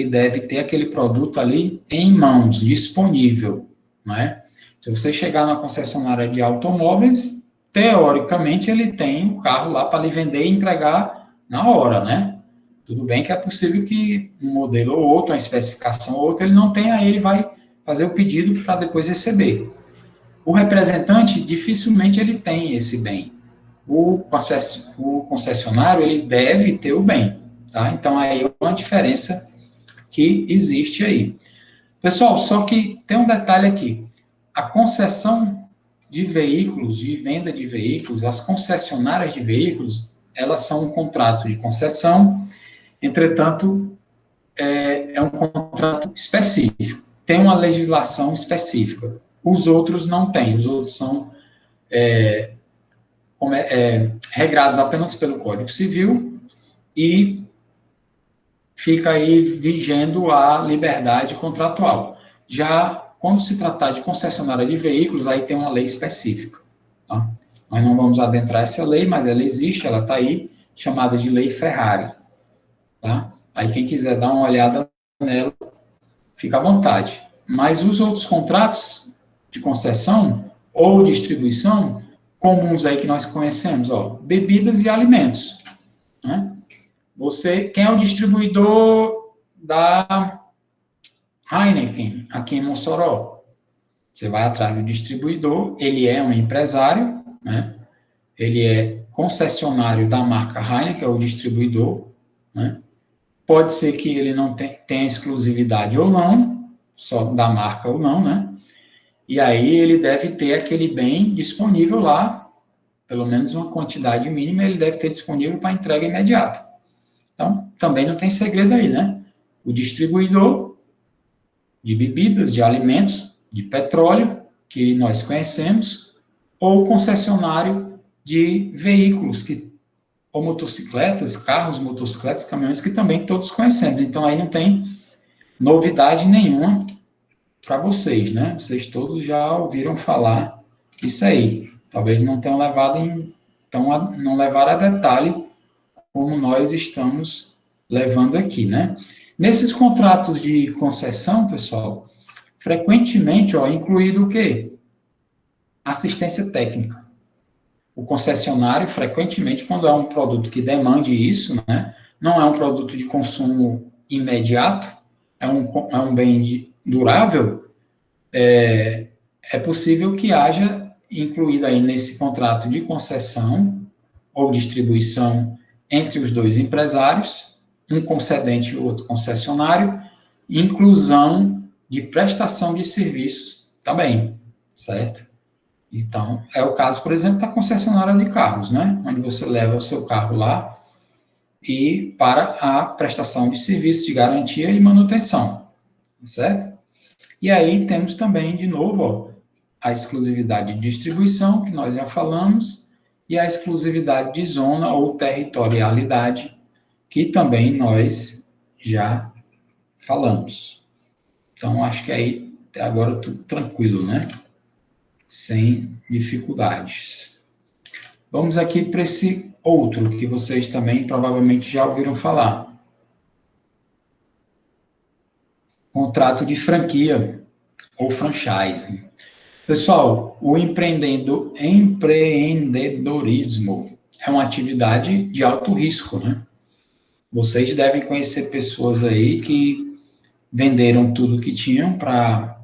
deve ter aquele produto ali em mãos, disponível, não é? Se você chegar na concessionária de automóveis, teoricamente ele tem o carro lá para lhe vender e entregar na hora, né? Tudo bem que é possível que um modelo ou outro, uma especificação ou outra, ele não tenha, aí ele vai fazer o pedido para depois receber. O representante, dificilmente ele tem esse bem. O concessionário, ele deve ter o bem, tá? Então, aí é uma diferença que existe aí. Pessoal, só que tem um detalhe aqui. A concessão de veículos, de venda de veículos, as concessionárias de veículos, elas são um contrato de concessão, entretanto, é um contrato específico. Tem uma legislação específica. Os outros não têm. Os outros são regrados apenas pelo Código Civil e fica aí vigendo a liberdade contratual. Já quando se tratar de concessionária de veículos, aí tem uma lei específica. Tá? Nós não vamos adentrar essa lei, mas ela existe, ela está aí, chamada de Lei Ferrari. Tá? Aí quem quiser dar uma olhada nela, fica à vontade. Mas os outros contratos de concessão ou distribuição, comuns aí que nós conhecemos, ó, bebidas e alimentos. Né? Quem é o distribuidor da Heineken aqui em Mossoró? Você vai atrás do distribuidor, ele é um empresário, né? Ele é concessionário da marca Heineken, é o distribuidor, né? Pode ser que ele não tenha exclusividade ou não, só da marca ou não, né? E aí ele deve ter aquele bem disponível lá, pelo menos uma quantidade mínima ele deve ter disponível para entrega imediata. Então, também não tem segredo aí, né? O distribuidor de bebidas, de alimentos, de petróleo, que nós conhecemos, ou o concessionário de veículos, ou motocicletas, carros, motocicletas, caminhões, que também todos conhecemos. Então, aí não tem novidade nenhuma para vocês, né? Vocês todos já ouviram falar isso aí. Talvez não tenham levado não levaram a detalhe como nós estamos levando aqui, né? Nesses contratos de concessão, pessoal, frequentemente, incluído o quê? Assistência técnica. O concessionário, frequentemente, quando é um produto que demande isso, né? Não é um produto de consumo imediato, é um bem durável, é possível que haja incluído aí nesse contrato de concessão ou distribuição entre os dois empresários, um concedente e o outro concessionário, inclusão de prestação de serviços também, certo? Então, é o caso, por exemplo, da concessionária de carros, né? Onde você leva o seu carro lá e para a prestação de serviços de garantia e manutenção, certo? E aí temos também, de novo, a exclusividade de distribuição, que nós já falamos, e a exclusividade de zona ou territorialidade, que também nós já falamos. Então, acho que aí, até agora, tudo tranquilo, né? Sem dificuldades. Vamos aqui para esse outro, que vocês também provavelmente já ouviram falar. Contrato de franquia ou franchising. Pessoal, o empreendedorismo é uma atividade de alto risco, né? Vocês devem conhecer pessoas aí que venderam tudo que tinham para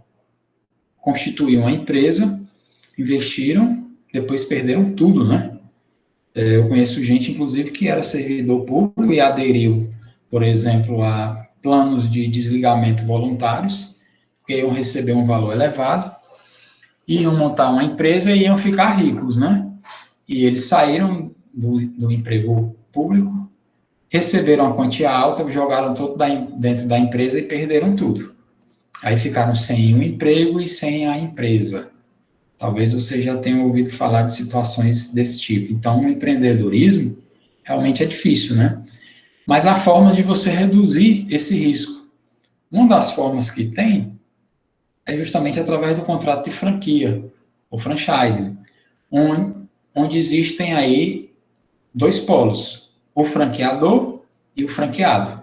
constituir uma empresa, investiram, depois perderam tudo, né? Eu conheço gente, inclusive, que era servidor público e aderiu, por exemplo, a planos de desligamento voluntários, porque iam receber um valor elevado, iam montar uma empresa e iam ficar ricos, né? E eles saíram do emprego público receberam uma quantia alta, jogaram tudo dentro da empresa e perderam tudo. Aí ficaram sem o emprego e sem a empresa. Talvez você já tenha ouvido falar de situações desse tipo. Então, o empreendedorismo realmente é difícil, né? Mas há formas de você reduzir esse risco. Uma das formas que tem é justamente através do contrato de franquia, ou franchising, onde existem aí dois polos, o franqueador e o franqueado.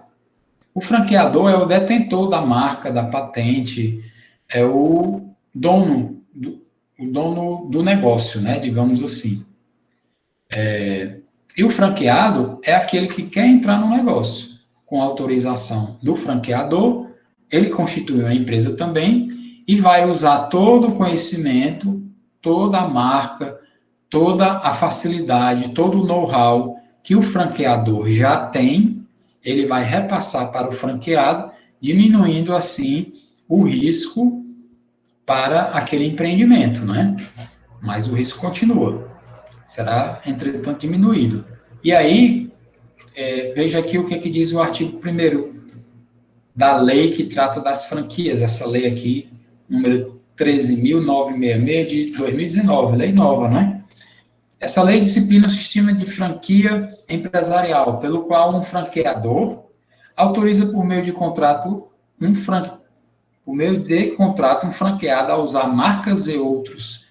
O franqueador é o detentor da marca, da patente, é o dono do negócio, né, digamos assim. E o franqueado é aquele que quer entrar no negócio. Com autorização do franqueador, ele constitui uma empresa também e vai usar todo o conhecimento, toda a marca, toda a facilidade, todo o know-how que o franqueador já tem, ele vai repassar para o franqueado, diminuindo assim o risco para aquele empreendimento, né? Mas o risco continua, será, entretanto, diminuído. E aí, veja aqui o que diz o artigo 1º da lei que trata das franquias, essa lei aqui, número 13.966 de 2019, lei nova, né? Essa lei disciplina o sistema de franquia empresarial, pelo qual um franqueador autoriza por meio de contrato um franqueado a usar marcas e outros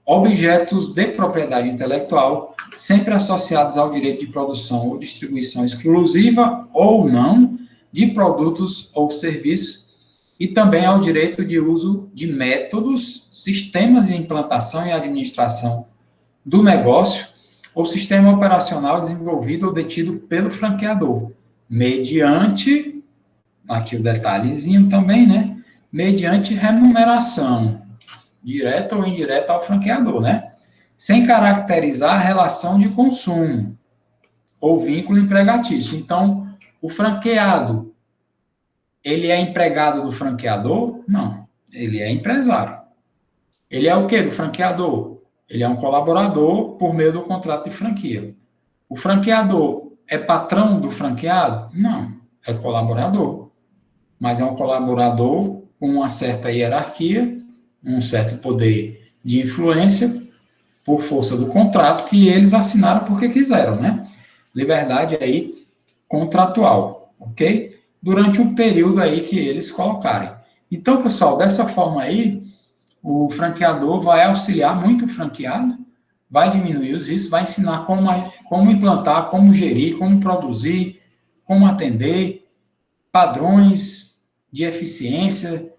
objetos de propriedade intelectual, sempre associados ao direito de produção ou distribuição exclusiva ou não de produtos ou serviços, e também ao direito de uso de métodos, sistemas de implantação e administração do negócio ou sistema operacional desenvolvido ou detido pelo franqueador, mediante, aqui o detalhezinho também, né? Mediante remuneração, direta ou indireta ao franqueador, né? Sem caracterizar a relação de consumo ou vínculo empregatício. Então, o franqueado, ele é empregado do franqueador? Não, ele é empresário. Ele é o quê do franqueador? Ele é um colaborador por meio do contrato de franquia. O franqueador é patrão do franqueado? Não, é colaborador. Mas é um colaborador com uma certa hierarquia, um certo poder de influência, por força do contrato que eles assinaram porque quiseram, né? Liberdade aí contratual, ok? Durante o período aí que eles colocarem. Então, pessoal, dessa forma aí, o franqueador vai auxiliar muito o franqueado, vai diminuir os riscos, vai ensinar como implantar, como gerir, como produzir, como atender, padrões de eficiência,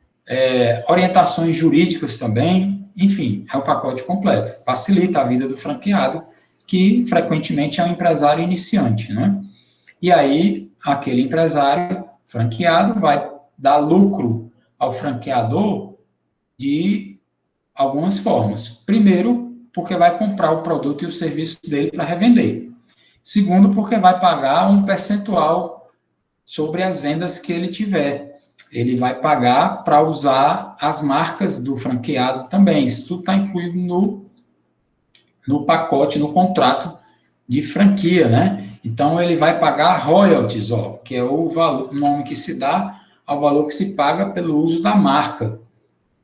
orientações jurídicas também, enfim, é o pacote completo. Facilita a vida do franqueado, que frequentemente é um empresário iniciante, né? E aí, aquele empresário franqueado vai dar lucro ao franqueador de algumas formas. Primeiro, porque vai comprar o produto e o serviço dele para revender. Segundo, porque vai pagar um percentual sobre as vendas que ele tiver. Ele vai pagar para usar as marcas do franqueado também. Isso tudo está incluído no pacote, no contrato de franquia, né? Então, ele vai pagar royalties, que é o nome que se dá ao valor que se paga pelo uso da marca,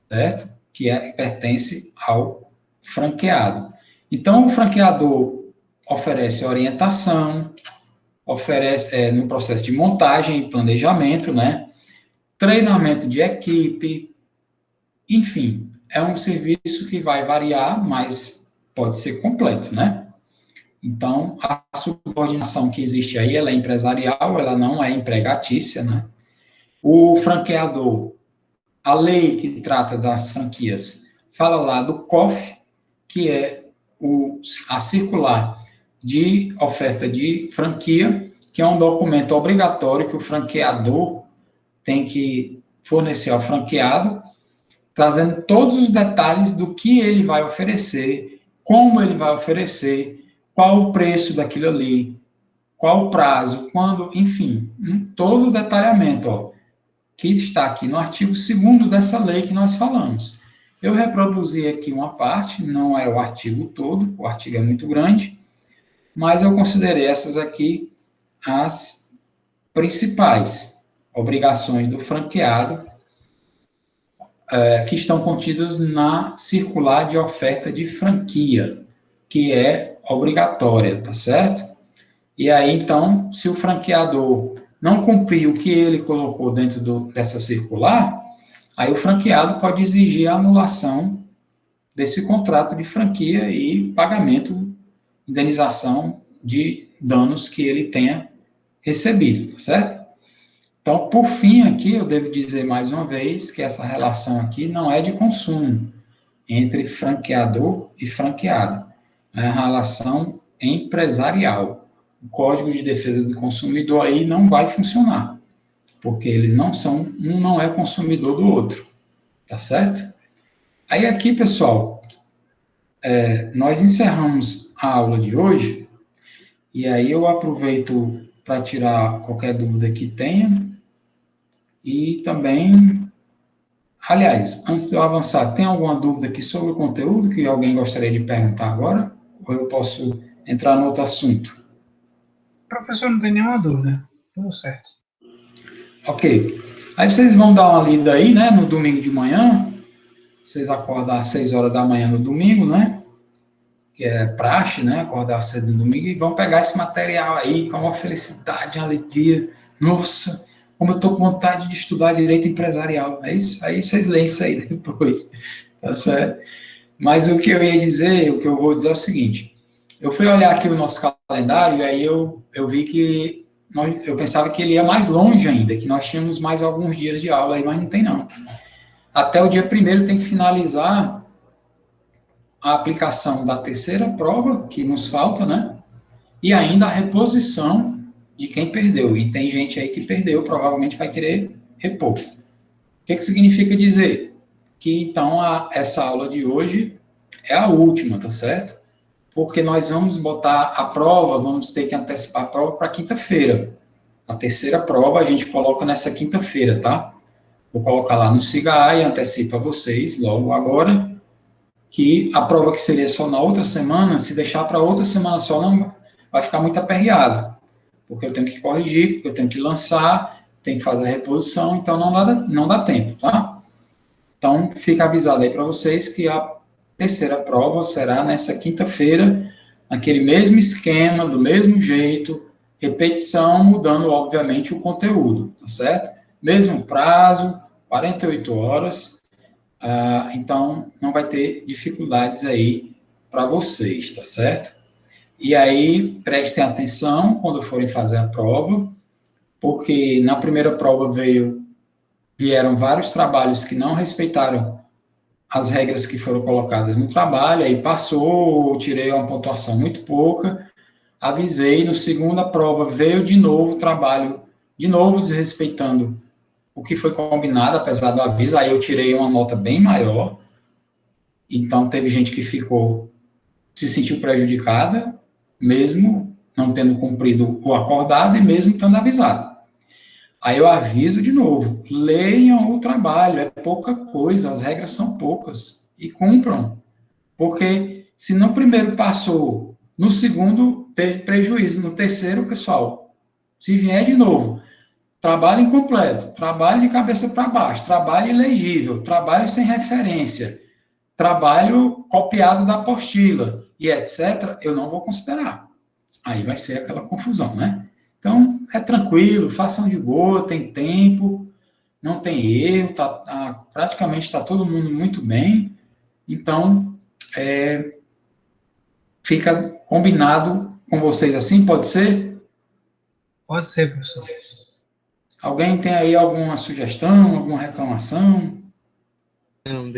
certo? Que pertence ao franqueado. Então, o franqueador oferece orientação, oferece no processo de montagem e planejamento, né? Treinamento de equipe, enfim, é um serviço que vai variar, mas pode ser completo, né? Então, a subordinação que existe aí, ela é empresarial, ela não é empregatícia, né? O franqueador, a lei que trata das franquias, fala lá do COF, que é a circular de oferta de franquia, que é um documento obrigatório que o franqueador tem que fornecer ao franqueado, trazendo todos os detalhes do que ele vai oferecer, como ele vai oferecer, qual o preço daquilo ali, qual o prazo, quando, enfim, todo o detalhamento, que está aqui no artigo 2º dessa lei que nós falamos. Eu reproduzi aqui uma parte, não é o artigo todo, o artigo é muito grande, mas eu considerei essas aqui as principais obrigações do franqueado que estão contidas na circular de oferta de franquia, que é obrigatória, tá certo? E aí, então, se o franqueador não cumprir o que ele colocou dentro dessa circular, aí o franqueado pode exigir a anulação desse contrato de franquia e pagamento, indenização de danos que ele tenha recebido, tá certo? Então, por fim, aqui eu devo dizer mais uma vez que essa relação aqui não é de consumo entre franqueador e franqueado, é uma relação empresarial. O Código de Defesa do Consumidor aí não vai funcionar, porque eles não são, um não é consumidor do outro, tá certo? Aí aqui, pessoal, nós encerramos a aula de hoje, e aí eu aproveito para tirar qualquer dúvida que tenha, e também, aliás, antes de eu avançar, tem alguma dúvida aqui sobre o conteúdo que alguém gostaria de perguntar agora? Ou eu posso entrar no outro assunto? Professor, não tem nenhuma dúvida. Tudo certo. Ok. Aí vocês vão dar uma lida aí, né, no domingo de manhã. Vocês acordam às 6 horas da manhã no domingo, né? Que é praxe, né? Acordar cedo no domingo e vão pegar esse material aí com uma felicidade, uma alegria. Nossa, como eu estou com vontade de estudar direito empresarial. É isso? Aí vocês leem isso aí depois, tá certo? Mas o que eu ia dizer, o que eu vou dizer é o seguinte. Eu fui olhar aqui o nosso calendário e aí eu vi que eu pensava que ele ia mais longe ainda, que nós tínhamos mais alguns dias de aula aí, mas não tem não. Até o dia 1º tem que finalizar a aplicação da terceira prova, que nos falta, né? E ainda a reposição de quem perdeu. E tem gente aí que perdeu, provavelmente vai querer repor. O que significa dizer? Que então essa aula de hoje é a última, tá certo? Porque nós vamos botar a prova, vamos ter que antecipar a prova para quinta-feira. A terceira prova a gente coloca nessa quinta-feira, tá? Vou colocar lá no SIGA e antecipa vocês logo agora, que a prova que seria só na outra semana, se deixar para outra semana só, não vai ficar muito aperreado, porque eu tenho que corrigir, porque eu tenho que lançar, tenho que fazer a reposição, então não dá tempo, tá? Então, fica avisado aí para vocês que a terceira prova será nessa quinta-feira, naquele mesmo esquema, do mesmo jeito, repetição, mudando, obviamente, o conteúdo, tá certo? Mesmo prazo, 48 horas, então não vai ter dificuldades aí para vocês, tá certo? E aí, prestem atenção quando forem fazer a prova, porque na primeira prova vieram vários trabalhos que não respeitaram as regras que foram colocadas no trabalho, aí passou, tirei uma pontuação muito pouca, avisei, no segunda prova veio de novo trabalho, de novo desrespeitando o que foi combinado, apesar do aviso, aí eu tirei uma nota bem maior, então teve gente que se sentiu prejudicada, mesmo não tendo cumprido o acordado e mesmo estando avisado. Aí eu aviso de novo, leiam o trabalho, é pouca coisa, as regras são poucas, e cumpram. Porque se no primeiro passou, no segundo teve prejuízo, no terceiro, pessoal, se vier de novo, trabalho incompleto, trabalho de cabeça para baixo, trabalho ilegível, trabalho sem referência, trabalho copiado da apostila, e etc., eu não vou considerar. Aí vai ser aquela confusão, né? Então, é tranquilo, façam de boa, tem tempo, não tem erro, praticamente está todo mundo muito bem. Então, fica combinado com vocês assim, pode ser? Pode ser, professor. Alguém tem aí alguma sugestão, alguma reclamação?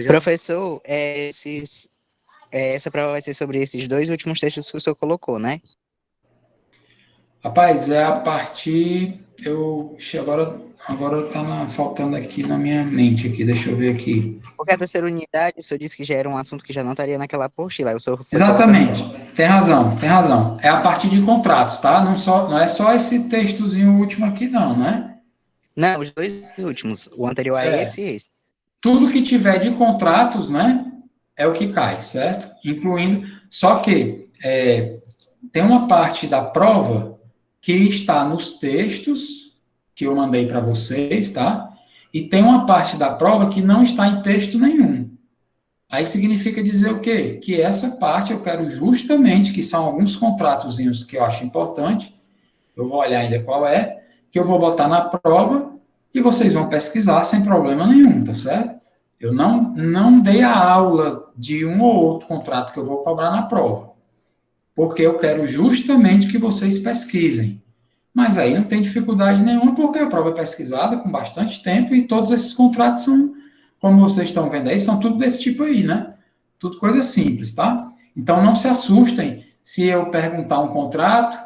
Professor, essa prova vai ser sobre esses dois últimos textos que o senhor colocou, né? Rapaz, é a partir. Agora está faltando aqui na minha mente aqui, deixa eu ver aqui. Porque a terceira unidade, o senhor disse que já era um assunto que já não estaria naquela apostila. Aí o senhor foi Exatamente, tem razão, tem razão. É a partir de contratos, tá? Não é só esse textozinho último aqui, não, né? Não, os dois últimos. O anterior a esse e esse. Tudo que tiver de contratos, né? É o que cai, certo? Incluindo. Só que tem uma parte da prova que está nos textos que eu mandei para vocês, tá? E tem uma parte da prova que não está em texto nenhum. Aí significa dizer o quê? Que essa parte eu quero justamente, que são alguns contratozinhos que eu acho importante, eu vou olhar ainda qual é, que eu vou botar na prova e vocês vão pesquisar sem problema nenhum, tá certo? Eu não dei a aula de um ou outro contrato que eu vou cobrar na prova, porque eu quero justamente que vocês pesquisem. Mas aí não tem dificuldade nenhuma, porque a prova é pesquisada com bastante tempo e todos esses contratos são, como vocês estão vendo aí, são tudo desse tipo aí, né? Tudo coisa simples, tá? Então não se assustem se eu perguntar um contrato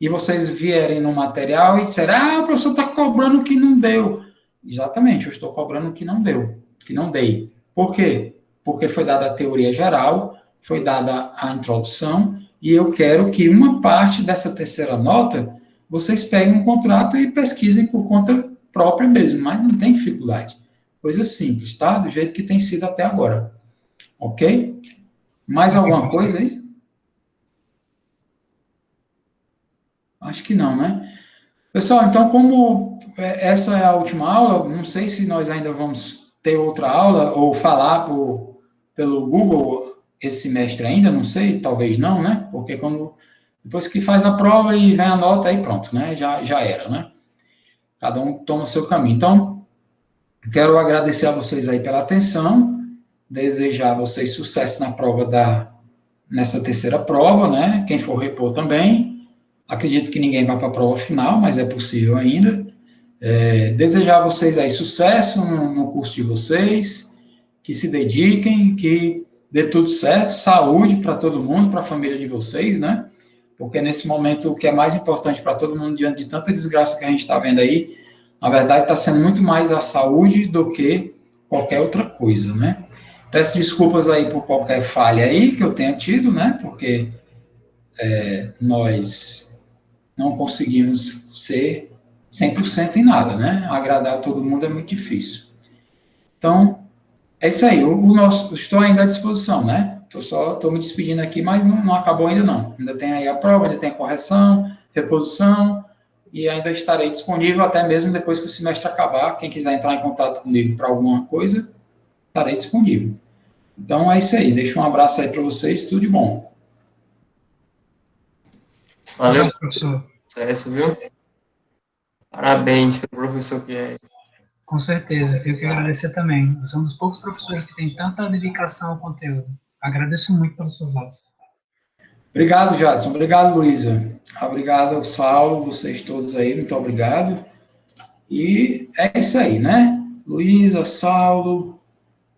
e vocês vierem no material e disserem, o professor está cobrando o que não deu. Exatamente, eu estou cobrando o que não deu, que não dei. Por quê? Porque foi dada a teoria geral, foi dada a introdução, e eu quero que uma parte dessa terceira nota vocês peguem um contrato e pesquisem por conta própria mesmo, mas não tem dificuldade. Coisa simples, tá? Do jeito que tem sido até agora. Ok? Mais alguma coisa aí? Acho que não, né? Pessoal, então, como essa é a última aula, não sei se nós ainda vamos ter outra aula ou falar pelo Google esse semestre ainda, não sei, talvez não, né? Porque depois que faz a prova e vem a nota, aí pronto, né? Já era, né? Cada um toma o seu caminho. Então, quero agradecer a vocês aí pela atenção, desejar a vocês sucesso na prova nessa terceira prova, né? Quem for repor também. Acredito que ninguém vai para a prova final, mas é possível ainda. Desejar a vocês aí sucesso no curso de vocês, que se dediquem, que dê tudo certo, saúde para todo mundo, para a família de vocês, né? Porque nesse momento o que é mais importante para todo mundo, diante de tanta desgraça que a gente está vendo aí, na verdade está sendo muito mais a saúde do que qualquer outra coisa, né? Peço desculpas aí por qualquer falha aí que eu tenha tido, né? Porque nós não conseguimos ser 100% em nada, né? Agradar todo mundo é muito difícil. Então, é isso aí. Estou ainda à disposição, né? Estou me despedindo aqui, mas não acabou ainda não. Ainda tem aí a prova, ainda tem a correção, reposição, e ainda estarei disponível até mesmo depois que o semestre acabar. Quem quiser entrar em contato comigo para alguma coisa, estarei disponível. Então, é isso aí. Deixo um abraço aí para vocês. Tudo de bom. Valeu, professor. sucesso, viu? Parabéns pelo professor que é. Com certeza, tenho que agradecer também. Você é um dos poucos professores que tem tanta dedicação ao conteúdo. Agradeço muito pelas suas aulas. Obrigado, Jadson. Obrigado, Luísa. Obrigado, Saulo, vocês todos aí. Muito obrigado. E é isso aí, né? Luísa, Saulo,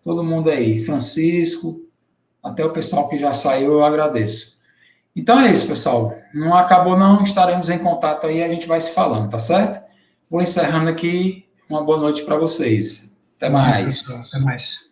todo mundo aí. Francisco, até o pessoal que já saiu, eu agradeço. Então é isso, pessoal. Não acabou não, estaremos em contato aí, a gente vai se falando, tá certo? Vou encerrando aqui. Uma boa noite para vocês. Até mais. Até mais.